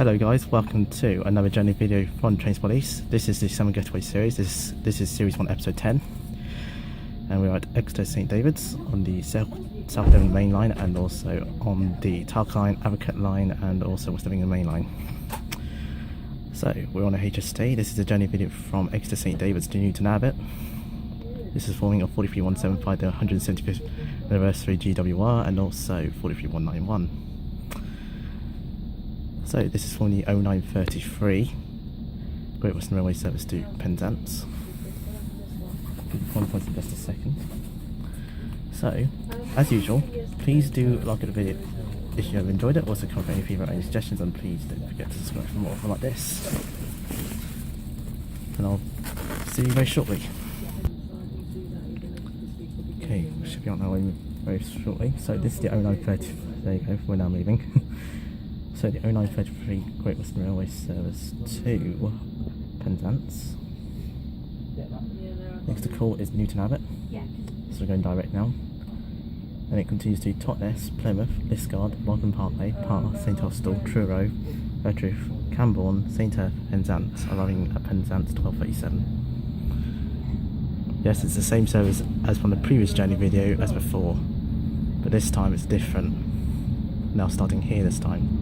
Hello guys, welcome to another journey video from TrainSpotEast. This is the Summer Getaway series. This is series 1 episode 10, and we're at Exeter St Davids on the South Devon main line, and also on the Tark line, Abbot line, and also Westbury main line. So we're on a HST. This is a journey video from Exeter St Davids to Newton Abbot. This is forming of 43175, the 175th anniversary GWR, and also 43191. So this is from the 0933 Great Western Railway service to Penzance. One point in just a second. So, as usual, please do like the video if you have enjoyed it. Also comment any feedback or any suggestions, and please don't forget to subscribe for more like this. And I'll see you very shortly. Okay, we should be on our way very shortly. So this is the 0930. There you go. We're now moving. So the 0933 Great Western Railway service to Penzance. Next to call is Newton Abbot. So we're going direct now. And it continues to Totnes, Plymouth, Liskeard, London Parkway, Parr, St Austell, Truro, Redriff, Camborne, St F, Penzance, arriving at Penzance 12:37. Yes, it's the same service as from the previous journey video as before, but this time it's different. Now starting here this time.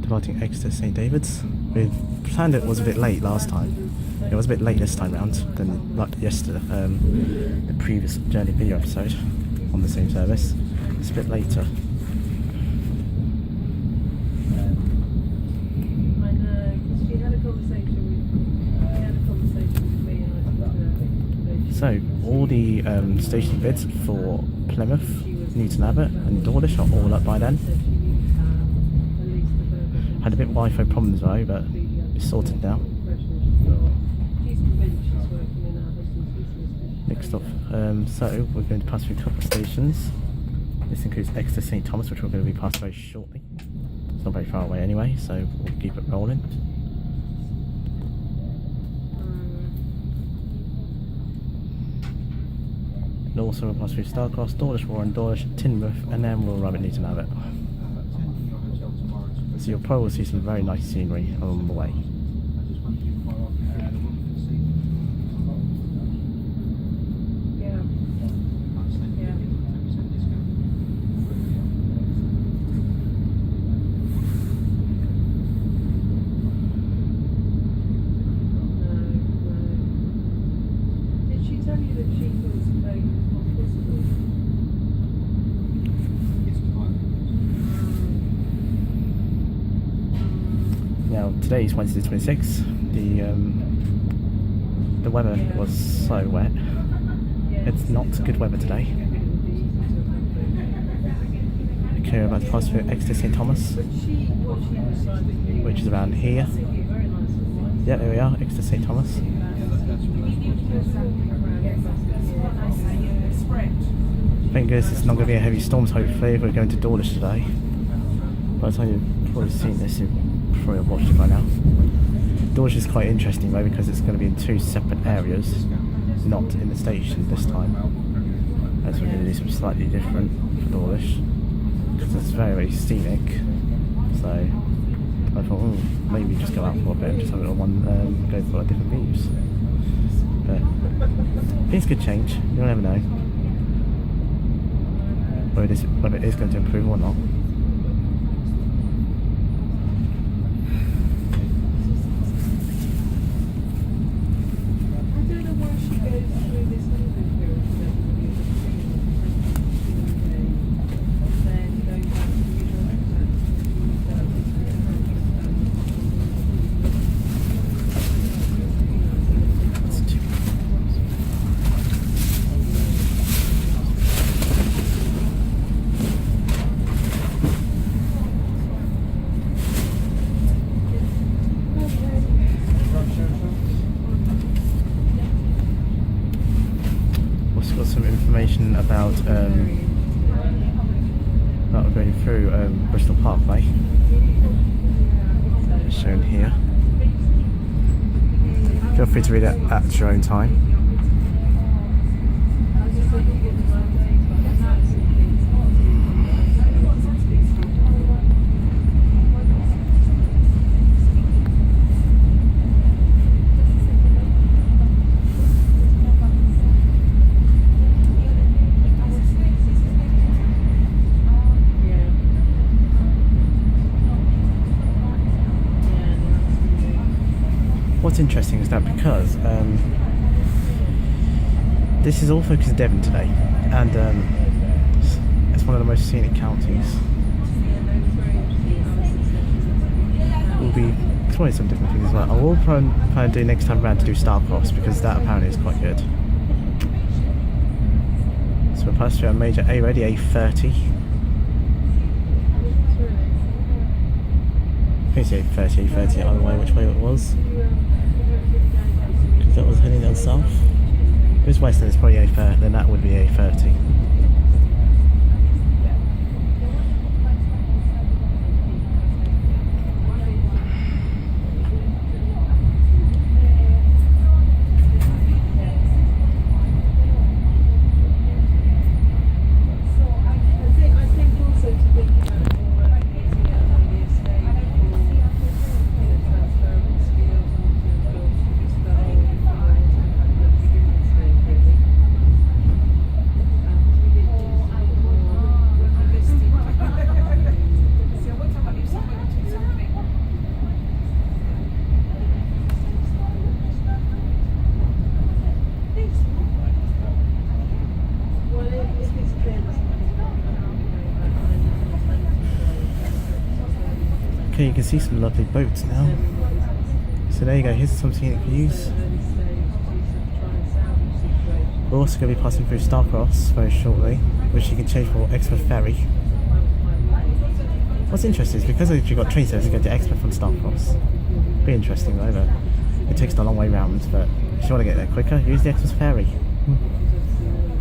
Departing Exeter St Davids. We planned it was a bit late last time. It was a bit late this time round than like yesterday, the previous journey video episode on the same service. It's a bit later. So all the station bids for Plymouth, Newton Abbot and Dawlish are all up by then. Had a bit of Wi-Fi problems though, but it's sorted now. Next up, so we're going to pass through a couple of stations. This includes Exeter St Thomas, which we're going to be passed very shortly. It's not very far away anyway, so we'll keep it rolling. And also we'll pass through Starcross, Dawlish, Dawlish, Teignmouth, and then we'll arrive at Newton Abbot. So you'll probably see some very nice scenery along the way. Did she tell you that she was hospital? Now today is Wednesday the 26th. The weather was so wet. It's not good weather today. Okay, we're about to pass through Exeter St Thomas, which is around here. Yeah, there we are, Exeter St Thomas. Thank goodness it's not going to be a heavy storms, hopefully. We're going to Dawlish today. By the time you've probably seen this, you've probably watched it by now. Dawlish is quite interesting though, because it's going to be in two separate areas, not in the station this time. As we're going to do something slightly different for Dawlish, because it's very, very scenic. So I thought, maybe just go out for a bit and just have a little one, go for different views. But things could change, you'll never know whether it is going to improve or not. Some information about we're going through Bristol Parkway. It's shown here. Feel free to read it at your own time. what's interesting is that because this is all focused in Devon today, and it's one of the most scenic counties. We'll be exploring some different things as well. I will plan to do next time around to do Starcross, because that apparently is quite good. So we're passing through a major A-ready A30. I think it's A30, A30 either way, which way it was. Because that was heading down south. If it was west, then it's probably A30, then that would be A30. Okay, you can see some lovely boats now. So there you go, here's some scenic views. We're also going to be passing through Starcross very shortly, which you can change for Exeter Ferry. What's interesting is because you've got train service to go to Exeter from Starcross. Be interesting though, but it takes a long way round, but if you want to get there quicker, use the Exeter Ferry.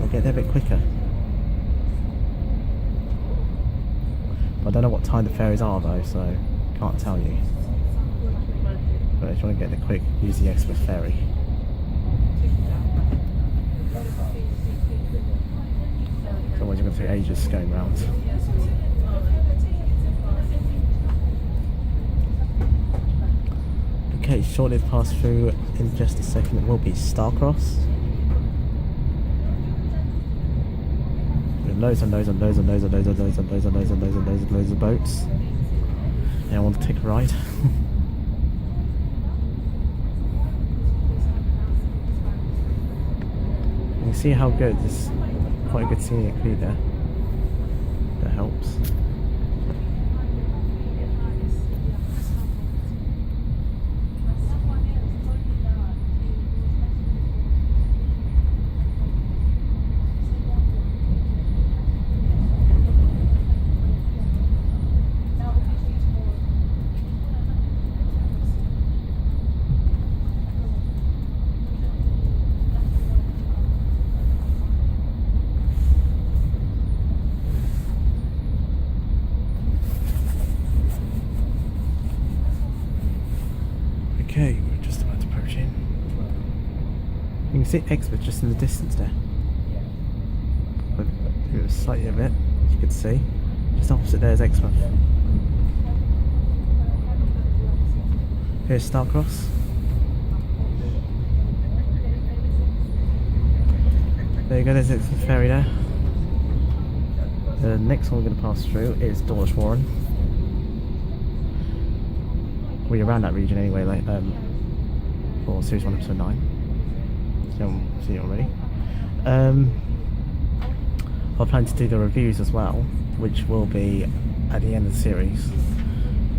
I'll get there a bit quicker. I don't know what time the ferries are though, so can't tell you. But if you want to get there quick, use the Exeter Ferry. Otherwise you're going to take ages going round. Okay, shortly pass through in just a second. It will be Starcross. With loads and loads and loads and loads and loads and loads and loads and loads and loads and loads and loads of boats. Yeah, I want to take a ride. You can see how good this, quite a good scenic view there. That helps. Okay, we're just about to approach in. You can see Exeter just in the distance there. But it was slightly a bit, as you can see. Just opposite there is Exeter. Here's Starcross. There you go, there's Exeter Ferry there. The next one we're going to pass through is Dawlish Warren. We're around that region anyway, like for Series 1 Episode 9. So you'll see it already. I plan to do the reviews as well, which will be at the end of the series.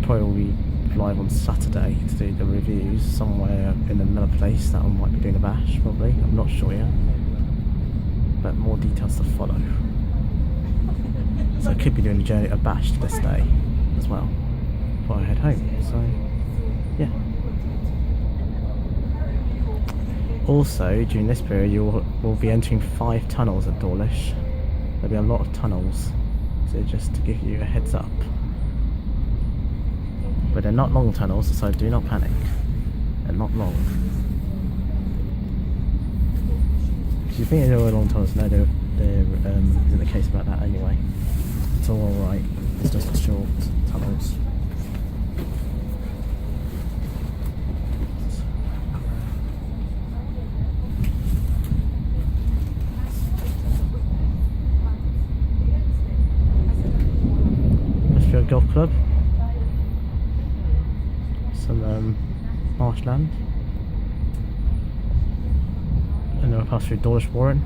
Probably will be live on Saturday to do the reviews somewhere in another place that I might be doing a bash probably. I'm not sure yet. But more details to follow. So I could be doing a journey, a bash to this day as well before I head home. So yeah. Also, during this period, we'll be entering 5 tunnels at Dawlish. There'll be a lot of tunnels, so just to give you a heads up. But they're not long tunnels, so do not panic. They're not long. If you think they're long tunnels, no, there isn't the case about that anyway. It's all alright. It's just short tunnels. Westbury Golf Club. Some marshland. And then we'll pass through Dawlish Warren.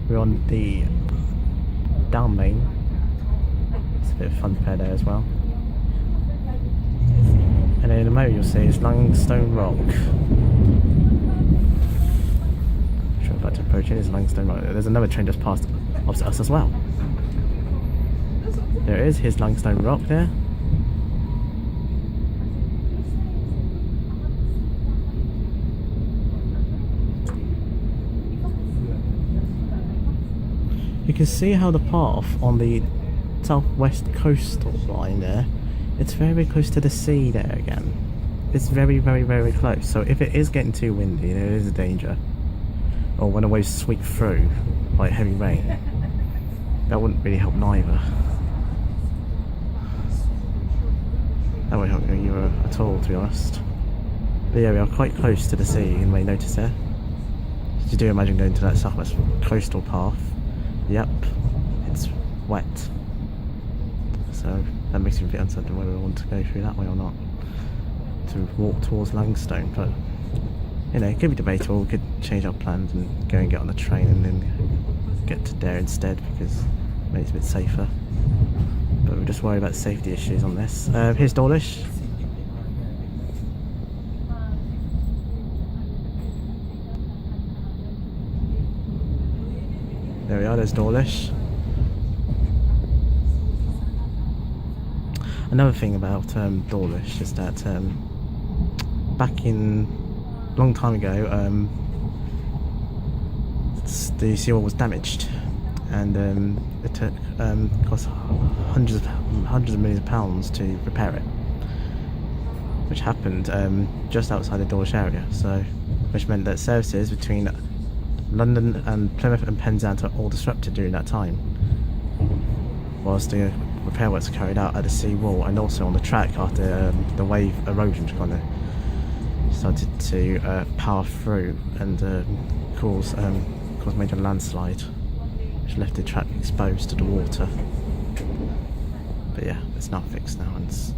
We're on the down main. It's a bit of fun fair there as well. And then in a moment you'll see is Langstone Rock. Sure, I'm about to approach it is Langstone Rock. There's another train just passed opposite us as well. There it is, here's Langstone Rock there. You can see how the path on the southwest coastal line there, it's very close to the sea there again. It's very close. So if it is getting too windy, there is a danger. Or when the waves sweep through, like heavy rain, that wouldn't really help neither. That won't help you at all, to be honest. But yeah, we are quite close to the sea, you may notice there. So you do imagine going to that southwest coastal path. Yep, it's wet. So that makes me a bit uncertain whether we want to go through that way or not. To walk towards Langstone, but you know, it could be debatable. We could change our plans and go and get on the train and then get to there instead because it makes it a bit safer. But we're just worried about safety issues on this. Here's Dawlish. There we are, there's Dawlish. Another thing about Dawlish is that back in a long time ago, the seawall was damaged, and it took cost hundreds of millions of pounds to repair it, which happened just outside the Dawlish area. So, which meant that services between London and Plymouth and Penzance were all disrupted during that time, whilst the repair works are carried out at the sea wall and also on the track after the wave erosion kind of started to power through and cause major landslide, which left the track exposed to the water. But yeah, it's now fixed now and it's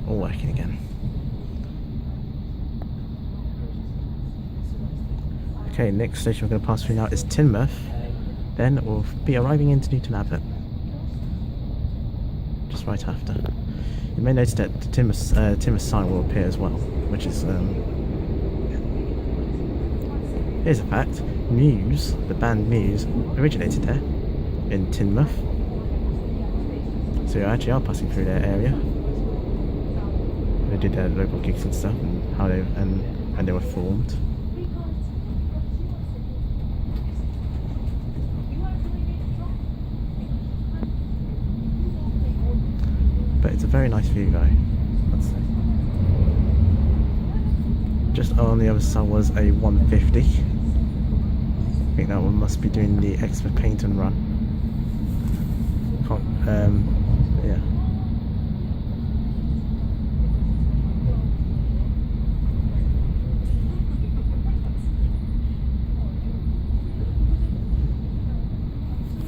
all working again. Okay, next station we're going to pass through now is Teignmouth. Then we'll be arriving into Newton Abbot just right after. You may notice that the Teignmouth sign will appear as well, which is here's a fact. Muse, the band Muse, originated there in Teignmouth. So you actually are passing through their area. They did their local gigs and stuff, and how they and they were formed. But it's a very nice view though, I'd say. Just on the other side was a 150. I think that one must be doing the Exeter Painton run. Yeah.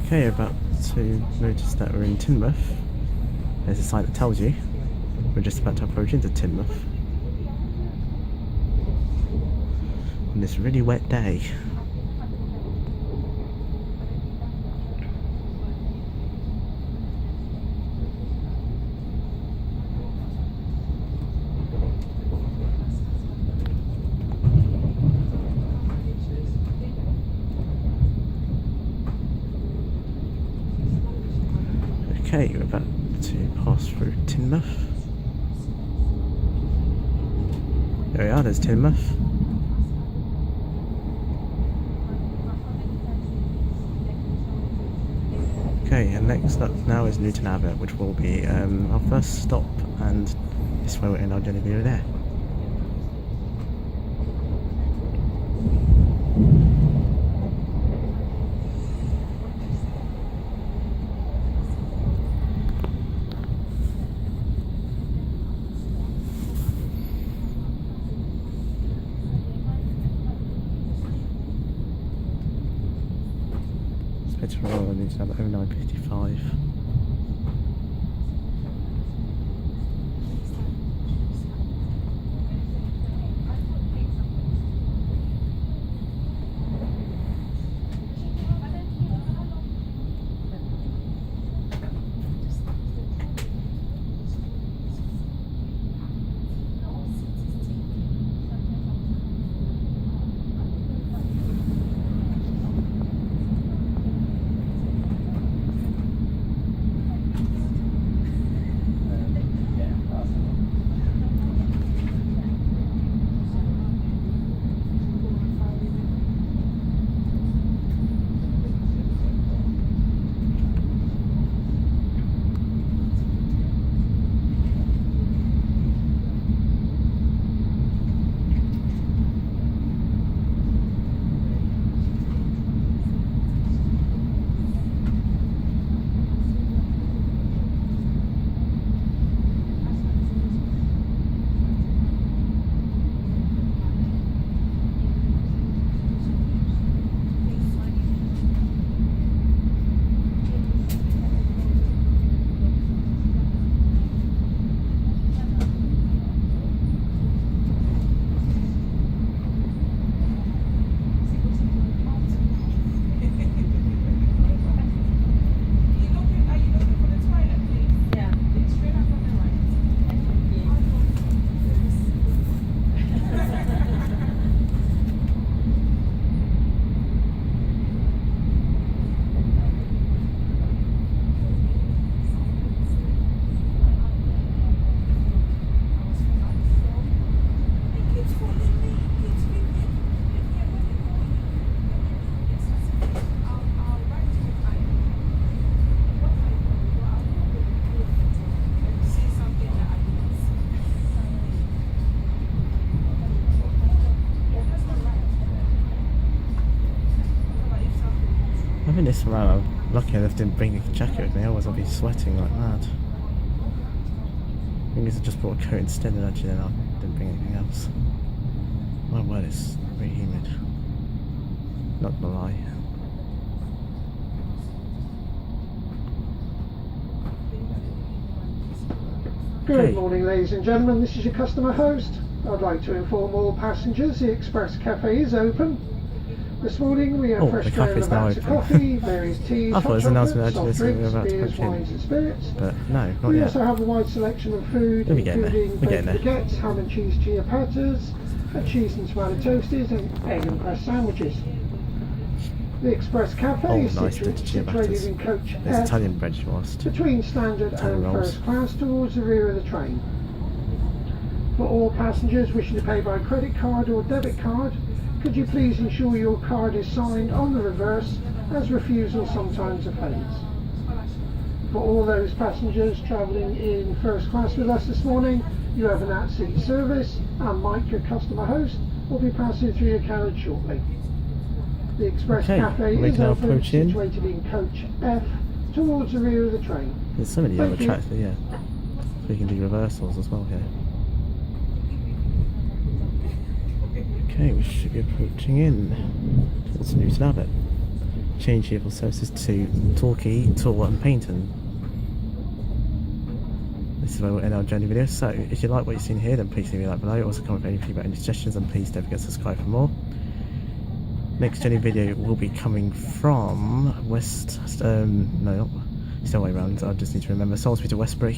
Okay, you're about to notice that we're in Teignmouth. There's a sign that tells you we're just about to approach into Teignmouth on this really wet day. Okay, we're about to pass through Teignmouth. There we are, there's Teignmouth. Okay, and next up now is Newton Abbot, which will be our first stop, and this way we're in our journey view there. Petrol needs to have 0955. Even this round, I'm lucky enough didn't bring a jacket with me, otherwise I'd be sweating like mad. I think I just brought a coat instead, and actually then I didn't bring anything else. My word, it's really humid. Not gonna lie. Good morning, ladies and gentlemen. This is your customer host. I'd like to inform all passengers the Express Cafe is open. This morning we have fresh cafe's now of open. coffee, various teas, I thought it was an announcement soft actually drinks, we were about to beers, punch in. wines and spirits. But no, not We yet. also have a wide selection of food, We're getting there. including We're getting bacon there. baguettes, ham and cheese ciabattas, cheese and tomato toasties, and egg and cress sandwiches. The Express Cafe Oh, is nice, the situated ciabattas. in coach There's F, Italian bread you asked. between standard Italian and rolls. first class towards the rear of the train. For all passengers wishing to pay by credit card or debit card, could you please ensure your card is signed on the reverse, as refusal sometimes offends. For all those passengers travelling in first class with us this morning, you have an at-seat service, and Mike, your customer host, will be passing through your carriage shortly. The Express Cafe we is can now open, approach in. situated in coach F, towards the rear of the train. There's so many other Thank you. tracks there, yeah. So we can do reversals as well here. Okay, we should be approaching in towards Newton Abbot. Change vehicle services to Torquay, Tor and Paynton. This is where we'll end our journey video. So if you like what you've seen here, then please leave me a like below. Also comment with any feedback and suggestions, and please don't forget to subscribe for more. Next journey video will be coming from no, it's the way around, I just need to remember, Salisbury to Westbury.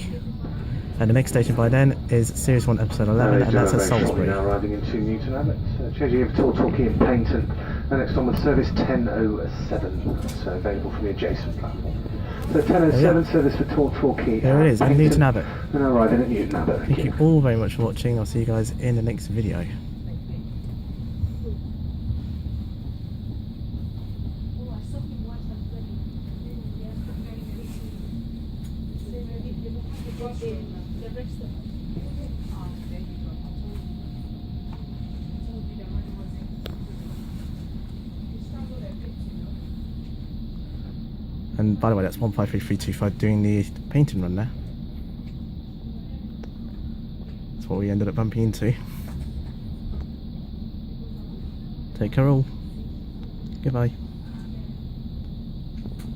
And the next station by then is Series 1 Episode 11, and that's at Salisbury. Now arriving into Newton Abbot, changing over to Torquay and Paynton. The next on with service 10:07, so available from the adjacent platform. So 10:07 service for Torquay. There it is, and Newton Abbot. And arriving at Newton Abbot. Thank you all very much for watching. I'll see you guys in the next video. And by the way, that's 153325 doing the Paynton run there. That's what we ended up bumping into. Take care all. Goodbye.